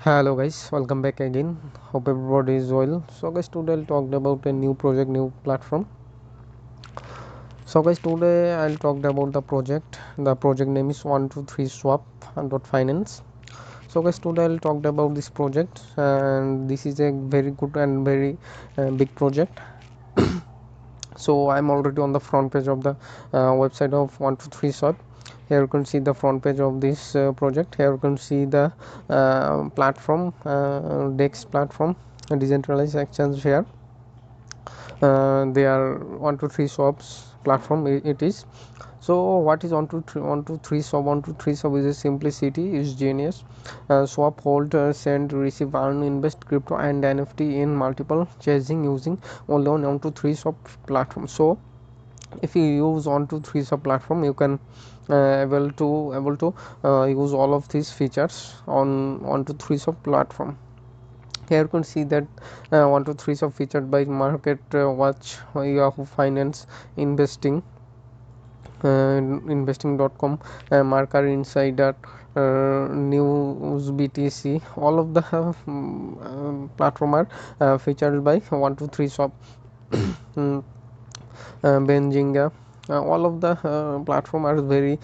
Hello guys, welcome back again. Hope everybody is well. So guys, today I'll talk about a new project, new platform. So guys, today I'll talk about the project. The project name is 123 swap dot finance. So guys, today I'll talk about this project, and this is a very good and very big project. So I'm already on the front page of the website of 123 swap. Here you can see the front page of this project. Here you can see the platform, dex platform, decentralized exchange here. They are 123 swaps platform. It is. So what is 123 swap? 123 swap is a simplicity, is genius. Swap, hold, send, receive, earn, invest crypto and NFT in multiple chasing using only on 123 swap platform. So if you use 123 sub platform, you can able to use all of these features on 123 sub platform. Here you can see that 123 sub featured by market watch, Yahoo Finance, investing, investing.com, marker insider, news BTC. All of the platform are featured by 123 sub. Benjinga. All of the platform are very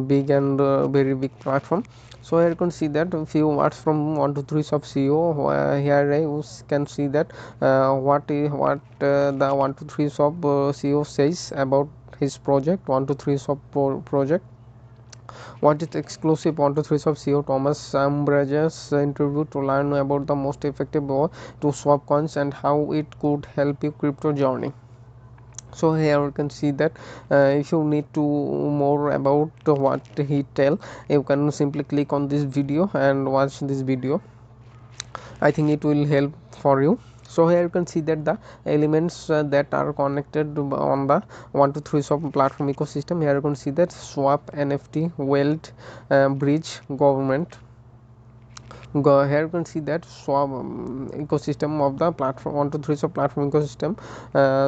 big and very big platform. So here you can see that a few words from 123 sub CEO. Here I can see that what the 123 sub CEO says about his project 123 sub project. What is exclusive 123 sub CEO Thomas Ambrage's interview to learn about the most effective way to swap coins and how it could help your crypto journey. So here you can see that if you need to more about what he tell, you can simply click on this video and watch this video. I think it will help for you. So here you can see that the elements that are connected on the 123 swap platform ecosystem. Here you can see that swap, NFT, wealth, bridge, government. Here you can see that swap ecosystem of the platform 123 swap platform ecosystem.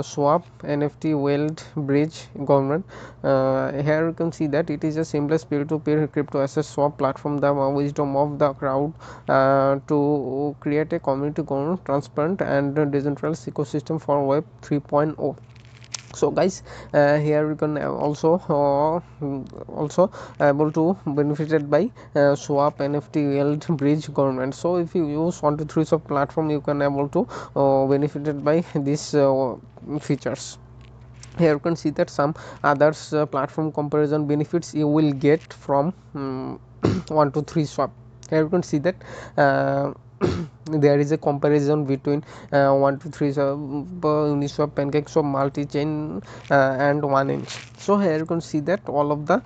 Swap, NFT, weld, bridge, government. Here you can see that it is a seamless peer-to-peer crypto asset swap platform, the wisdom of the crowd to create a community grown, transparent and decentralized ecosystem for web 3.0. So guys, here you can also able to benefited by swap, NFT, yield, bridge, government. So if you use 123 swap platform, you can able to benefited by these features. Here you can see that some others platform comparison benefits you will get from 123 swap. Here you can see that there is a comparison between 123 Uniswap, PancakeSwap, multi-chain and 1inch. So here you can see that all of the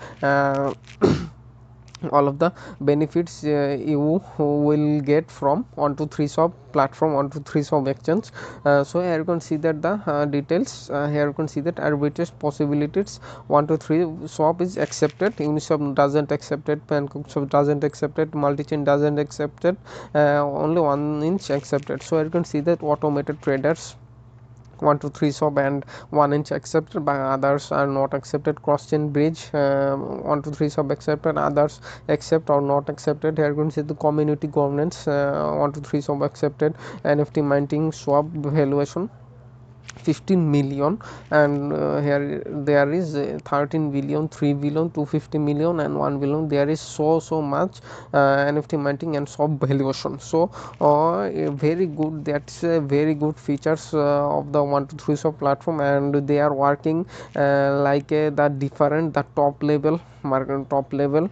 all of the benefits you will get from 123 swap platform, 123 swap exchange. So here you can see that the details. Here you can see that arbitrage possibilities. 123 swap is accepted, Uniswap doesn't accept it, PancakeSwap doesn't accept it, multi-chain doesn't accept it, only 1inch accepted. So here you can see that automated traders 123 swap and 1inch accepted, by others are not accepted. Cross chain bridge 123 swap accepted, others accept or not accepted. Here you can see the community governance 123 swap accepted. NFT minting swap valuation 15 million, and here there is 13 billion, 3 billion, 250 million and 1 billion. There is so much NFT minting and swap valuation. So very good, that's a very good features of the 123 swap platform, and they are working like the different, the top level market, top level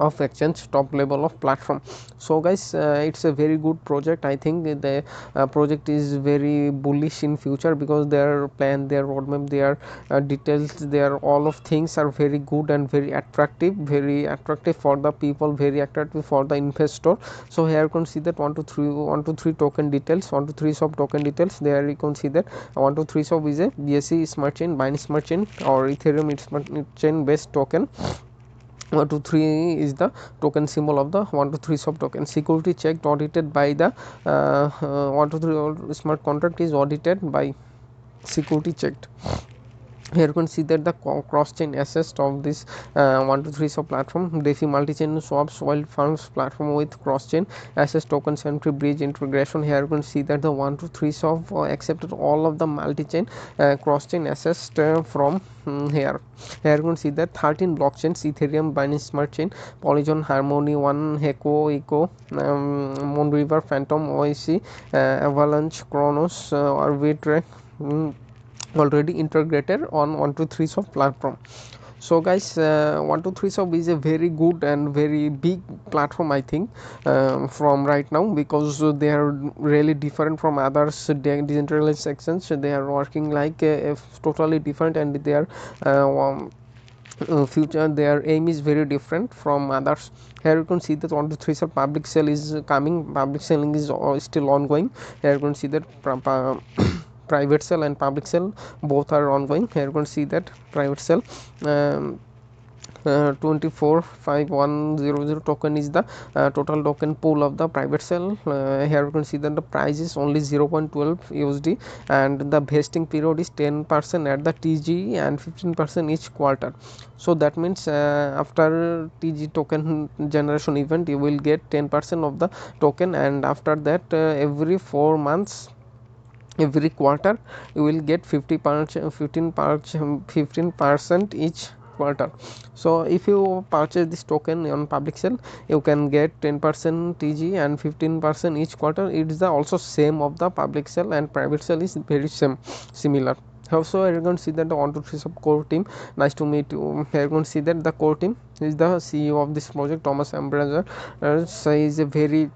of exchange, top level of platform. So guys, it's a very good project. I think the project is very bullish in future, because their plan, their roadmap, their details, their all of things are very good and very attractive for the people, very attractive for the investor. So here you can see that 123 token details, 123 swap token details. There you can see that 123 swap is a BSC smart chain, Binance smart chain or Ethereum smart chain based token. 123 is the token symbol of the 123 swap token. Security checked, audited by the 123 smart contract is audited by security checked. Here you can see that the cross-chain assist of this 123 swap platform, DeFi multi-chain swaps wild farms platform with cross-chain assist token century bridge integration. Here you can see that the 123 swap accepted all of the multi-chain cross-chain assist from here. Here you can see that 13 blockchains: Ethereum, Binance Smart Chain, Polygon, Harmony, One, Heco, Eco, Moonriver, Phantom, OIC, Avalanche, Kronos, Arbitrate, already integrated on 123 swap platform. So guys, 123 swap is a very good and very big platform, I think, from right now, because they are really different from others decentralized sections. They are working like totally different, and they are future, their aim is very different from others. Here you can see that 123 swap public sale is coming. Public selling is still ongoing. Here you can see that private sale and public sale both are ongoing. Here you can see that private sale, 245100 token is the total token pool of the private sale. Here you can see that the price is only 0.12 USD, and the vesting period is 10% at the TG and 15% each quarter. So that means after TG token generation event, you will get 10% of the token, and after that every 4 months, every quarter, you will get 15% each quarter. So if you purchase this token on public sale, you can get 10% TG and 15% each quarter. It is the also same of the public sale, and private sale is very similar. Also, you can see that the 123 swap core team, nice to meet you. Here you can see that the core team is the CEO of this project, Thomas Ambrazer. So he is a very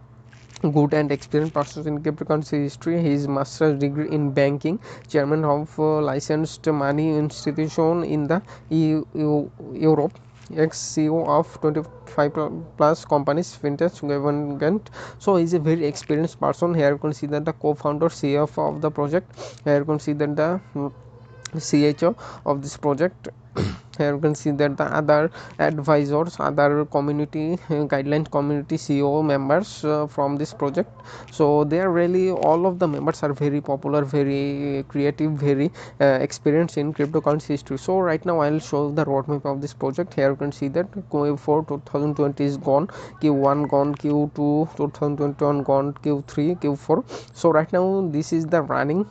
good and experienced person in cryptocurrency history. His master's degree in banking, chairman of licensed money institution in the Europe, ex-CEO of 25 plus companies, fintech, government. So he's a very experienced person. Here you can see that the co-founder, CFO of the project. Here you can see that the CHO of this project. Here you can see that the other advisors, other community guideline community CEO members from this project. So they are really, all of the members are very popular, very creative, very experienced in cryptocurrency history. So right now I'll show the roadmap of this project. Here you can see that Q4 2020 is gone, Q1 gone, Q2 2021 gone, Q3, Q4. So right now this is the running,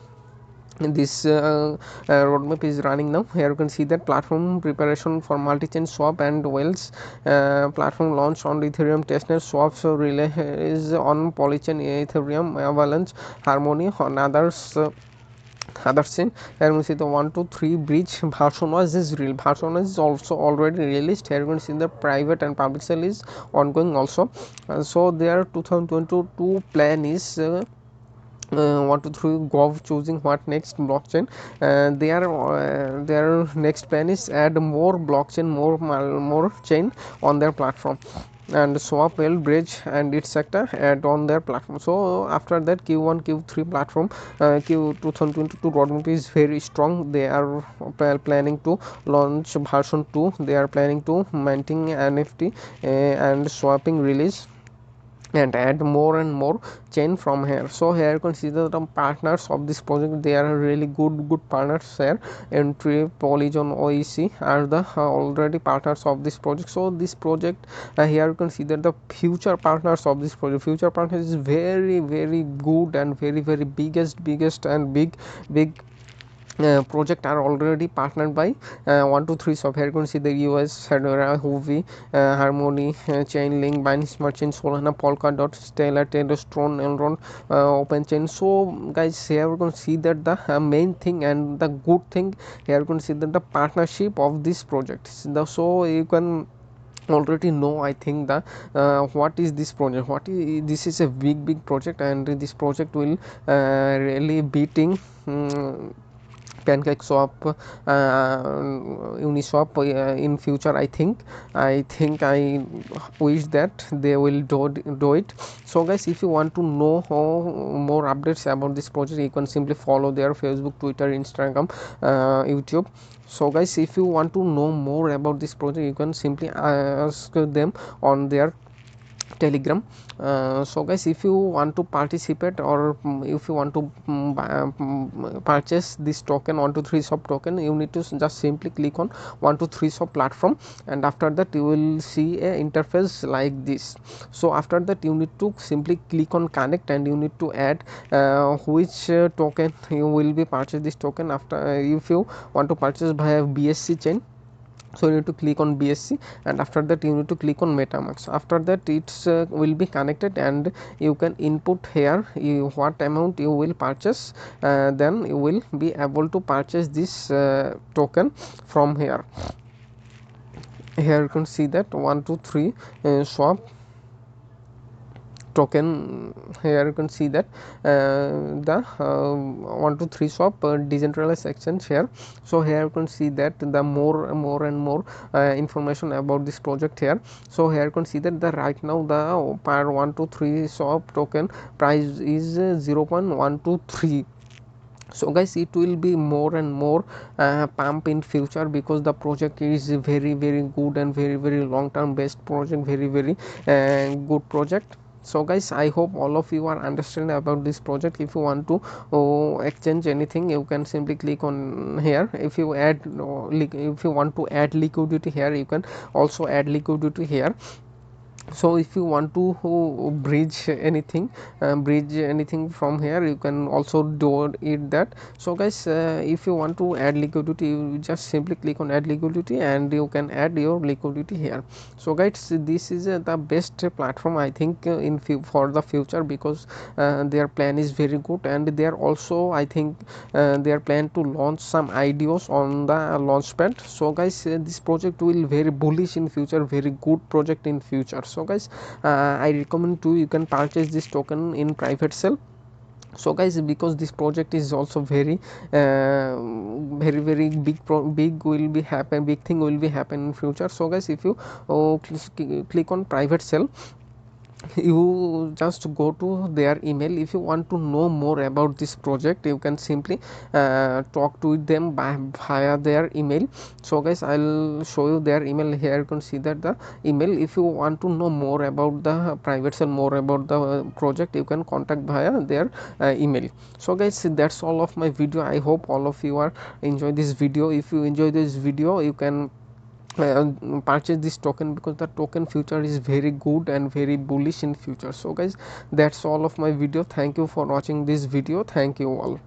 this roadmap is running now. Here you can see that platform preparation for multi-chain swap and whales, platform launch on Ethereum testnet, swaps relay is on Polychain, Ethereum, Avalanche, Harmony, on others. Other chain. Here you can see the 123 bridge version was is real version is also already released. Here you can see the private and public sale is ongoing also. So their 2022 plan is 123 gov choosing what next blockchain. Their next plan is add more blockchain, more chain on their platform, and swap well bridge and its sector add on their platform. So after that, Q1 Q3 platform, Q 2022 roadmap is very strong. They are planning to launch version 2. They are planning to minting NFT and swapping release and add more and more chain from here. So here you can see the partners of this project. They are really good partners here. Entry, Polygon, OEC are the already partners of this project. So this project, here you can see that the future partners of this project, future partners is very good and very biggest and big project are already partnered by 123 swap. Here you can see the US, Hedera, Huobi, Harmony, Chainlink, Binance Smart Chain, Solana, Polkadot, Stellar, Tedostron, Elrond, OpenChain. So guys, here you can see that the main thing and the good thing, here you can see that the partnership of this project. So you can already know, I think, the what is this project, this is a big project, and this project will really beating PancakeSwap, Uniswap in future. I wish that they will do it. So guys, if you want to know more updates about this project, you can simply follow their Facebook, Twitter, Instagram, YouTube. So guys, if you want to know more about this project, you can simply ask them on their Telegram. So guys, if you want to participate, or if you want to purchase this token 123SWAP token, you need to just simply click on 123SWAP platform, and after that you will see a interface like this. So after that you need to simply click on connect, and you need to add which token you will be purchase this token. After if you want to purchase via BSC chain, so you need to click on BSC, and after that you need to click on MetaMask. After that it's will be connected, and you can input here what amount you will purchase, then you will be able to purchase this token from here. Here you can see that 123 swap token. Here you can see that the 123SWAP decentralized exchange here. So here you can see that the more and more information about this project here. So here you can see that the right now the per 123SWAP token price is 0.123. So guys, it will be more and more pump in future, because the project is very good and very long term based project, very good project. So guys, I hope all of you are understanding about this project. If you want to exchange anything, you can simply click on here. If you add if you want to add liquidity here, you can also add liquidity here. So if you want to bridge anything from here, you can also do it that. So guys, if you want to add liquidity, you just simply click on add liquidity, and you can add your liquidity here. So guys, this is the best platform I think for the future, because their plan is very good, and they are also, I think, they are plan to launch some IDOs on the launchpad. So guys, this project will very bullish in future, very good project in future. So guys, I recommend to you can purchase this token in private sale. So guys, because this project is also very big will be happen, big thing will be happen in future. So guys, if you click on private sale, you just go to their email. If you want to know more about this project, you can simply talk to them via their email. So guys, I'll show you their email. Here you can see that the email. If you want to know more about the private sale, more about the project, you can contact via their email. So guys, that's all of my video. I hope all of you are enjoy this video. If you enjoy this video, you can purchase this token, because the token future is very good and very bullish in future. So guys, that's all of my video. Thank you for watching this video. Thank you all.